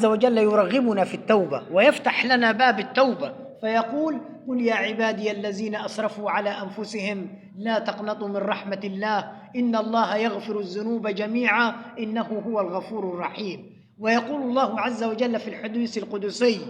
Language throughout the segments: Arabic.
عز وجل يرغبنا في التوبة ويفتح لنا باب التوبة فيقول: قل يا عبادي الذين أسرفوا على أنفسهم لا تقنطوا من رحمة الله إن الله يغفر الذنوب جميعا إنه هو الغفور الرحيم. ويقول الله عز وجل في الحديث القدسي: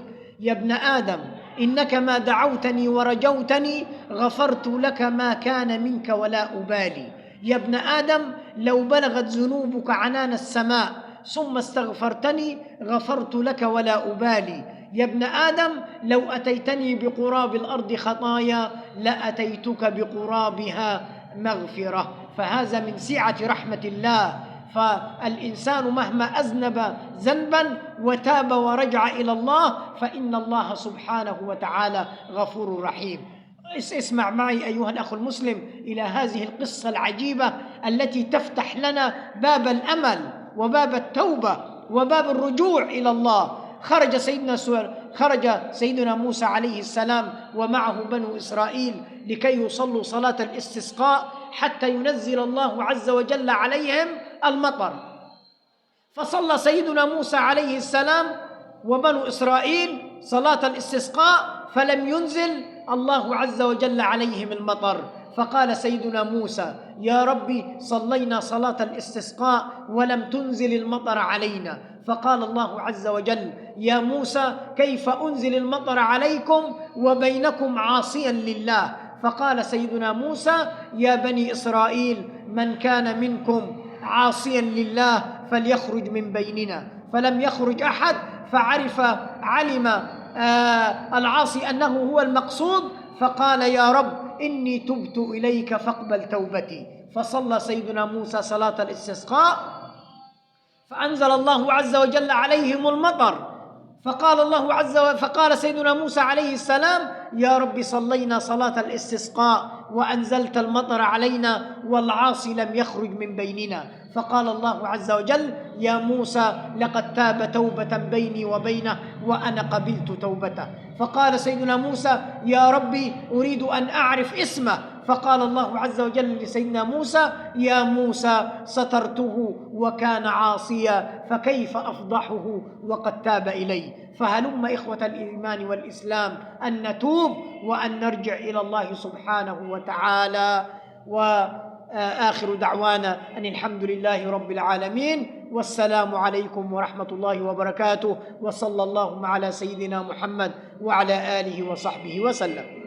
يا ابن آدم إنك ما دعوتني ورجوتني غفرت لك ما كان منك ولا أبالي. يا ابن آدم لو بلغت ذنوبك عنان السماء ثم استغفرتني غفرت لك ولا أبالي. يا ابن آدم لو أتيتني بقراب الأرض خطايا لأتيتك بقرابها مغفرة. فهذا من سعة رحمة الله. فالإنسان مهما أذنب ذنبا وتاب ورجع إلى الله فإن الله سبحانه وتعالى غفور رحيم. اسمع معي أيها الأخ المسلم إلى هذه القصة العجيبة التي تفتح لنا باب الأمل وباب التوبة وباب الرجوع إلى الله. خرج سيدنا موسى عليه السلام ومعه بنو إسرائيل لكي يصلوا صلاة الاستسقاء حتى ينزل الله عز وجل عليهم المطر. فصلى سيدنا موسى عليه السلام وبنو إسرائيل صلاة الاستسقاء فلم ينزل الله عز وجل عليهم المطر. فقال سيدنا موسى: يا ربي صلينا صلاة الاستسقاء ولم تنزل المطر علينا. فقال الله عز وجل: يا موسى كيف أنزل المطر عليكم وبينكم عاصيا لله؟ فقال سيدنا موسى: يا بني إسرائيل من كان منكم عاصيا لله فليخرج من بيننا. فلم يخرج أحد علم العاصي أنه هو المقصود. فقال: يا رب إني تبت إليك فاقبل توبتي. فصلى سيدنا موسى صلاة الاستسقاء فأنزل الله عز وجل عليهم المطر. فقال سيدنا موسى عليه السلام: يا رب صلينا صلاة الاستسقاء وأنزلت المطر علينا والعاصي لم يخرج من بيننا. فقال الله عز وجل: يا موسى لقد تاب توبة بيني وبينه وأنا قبلت توبته. فقال سيدنا موسى: يا ربي أريد أن أعرف اسمه. فقال الله عز وجل لسيدنا موسى: يا موسى سترته وكان عاصيا فكيف أفضحه وقد تاب إلي. فهلم إخوة الإيمان والإسلام أن نتوب وأن نرجع إلى الله سبحانه وتعالى. وآخر دعوانا أن الحمد لله رب العالمين والسلام عليكم ورحمة الله وبركاته. وصلى اللهم على سيدنا محمد وعلى آله وصحبه وسلم.